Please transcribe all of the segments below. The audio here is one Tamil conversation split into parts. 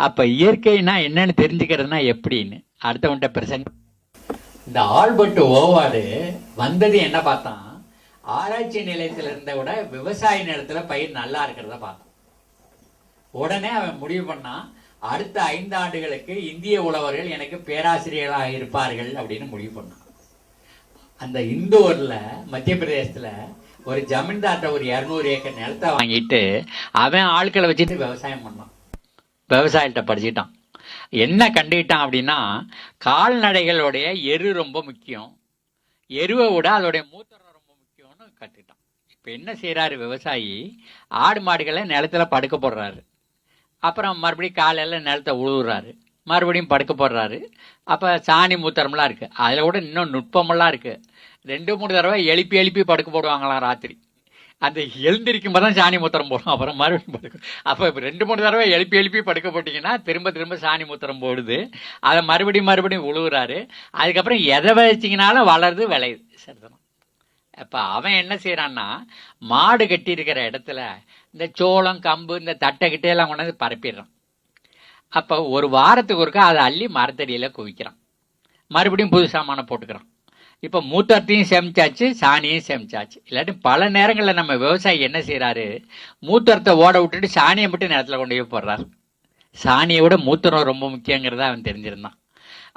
அப்ப இயற்கைனா என்னன்னு தெரிஞ்சுக்கிறதுனா எப்படின்னு அடுத்தவன்ட்ட பிரசன்ட். இந்த ஆல்பர்ட் ஓவார்டு வந்தது என்ன பார்த்தான், ஆராய்ச்சி நிலையத்தில் இருந்த விட விவசாய நிலத்துல பயிர் நல்லா இருக்கிறத பார்த்தான். உடனே அவன் முடிவு பண்ணான், அடுத்த 5 ஆண்டுகளுக்கு இந்திய உழவர்கள் எனக்கு பேராசிரியர்களாக இருப்பார்கள் அப்படின்னு முடிவு பண்ணான். அந்த இந்தூர்ல மத்திய பிரதேசத்துல ஒரு ஜமீன்தார்ட்ட ஒரு 200 ஏக்கர் நிலத்தை வாங்கிட்டு அவன் ஆட்களை வச்சுட்டு விவசாயம் பண்ணான். விவசாயத்தை படிச்சுட்டான். என்ன கண்டுக்கிட்டான் அப்படின்னா, கால்நடைகளுடைய எரு ரொம்ப முக்கியம், எருவை விட அதோடைய மூத்திரம் ரொம்ப முக்கியம்னு கற்றுக்கிட்டான். இப்போ என்ன செய்கிறாரு விவசாயி, ஆடு மாடுகளை நிலத்துல படுக்க போடுறாரு, அப்புறம் மறுபடியும் காலையில் நிலத்தை உழுவுறாரு, மறுபடியும் படுக்க போடுறாரு. அப்போ சாணி மூத்திரம்லாம் இருக்குது, அதில் கூட இன்னும் நுட்பமெல்லாம் இருக்குது. 2-3 தடவை எழுப்பி எழுப்பி படுக்க போடுவாங்களாம் ராத்திரி. அந்த எழுந்திருக்கும் போது தான் சாணி மூத்திரம் போடும், அப்புறம் மறுபடியும் படுக்கும். அப்போ 2-3 தடவை எழுப்பி எழுப்பி படுக்க போட்டிங்கன்னா திரும்ப திரும்ப சாணி மூத்திரம் போடுது, அதை மறுபடியும் உழுவுறாரு. அதுக்கப்புறம் எதை வச்சிங்கனாலும் வளருது, விளையுது, சரிதான். அப்போ அவன் என்ன செய்கிறான்னா, மாடு கட்டி இருக்கிற இடத்துல இந்த சோளம் கம்பு இந்த தட்டை கிட்டையெல்லாம் கொண்டாந்து பரப்பிடுறான். அப்போ ஒரு வாரத்துக்கு ஒருக்கா அதை அள்ளி மரத்தடியில் குவிக்கிறான், மறுபடியும் புது சாமானை போட்டுக்கிறான். இப்போ மூத்தத்தையும் சேமிச்சாச்சு, சாணியும் சேமிச்சாச்சு. இல்லாட்டி பல நேரங்களில் நம்ம விவசாயி என்ன செய்கிறாரு, மூத்தரத்தை ஓட விட்டுட்டு சாணியை மட்டும் நிலத்தில் கொண்டு போய் போடுறாரு. சாணியை விட மூத்திரம் ரொம்ப முக்கியங்கிறத அவன் தெரிஞ்சிருந்தான்.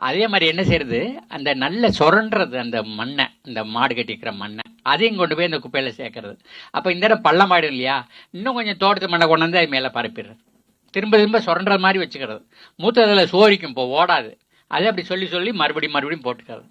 அதே மாதிரி என்ன செய்யறது, அந்த நல்ல சுரண்டுறது அந்த மண்ணை, இந்த மாடு கட்டிக்கிற மண்ணை அதையும் கொண்டு போய் அந்த குப்பையில் சேர்க்கறது. அப்போ இந்த இடம் பள்ளம் மாடு இல்லையா, இன்னும் கொஞ்சம் தோட்டத்து மண்ணை கொண்டு வந்து அது மேலே பரப்பிடுறது, திரும்ப திரும்ப சுரண்டுற மாதிரி வச்சுக்கிறது. மூத்ததில் சோரிக்கும், இப்போ ஓடாது, அதை அப்படி சொல்லி சொல்லி மறுபடியும் போட்டுக்கிறது.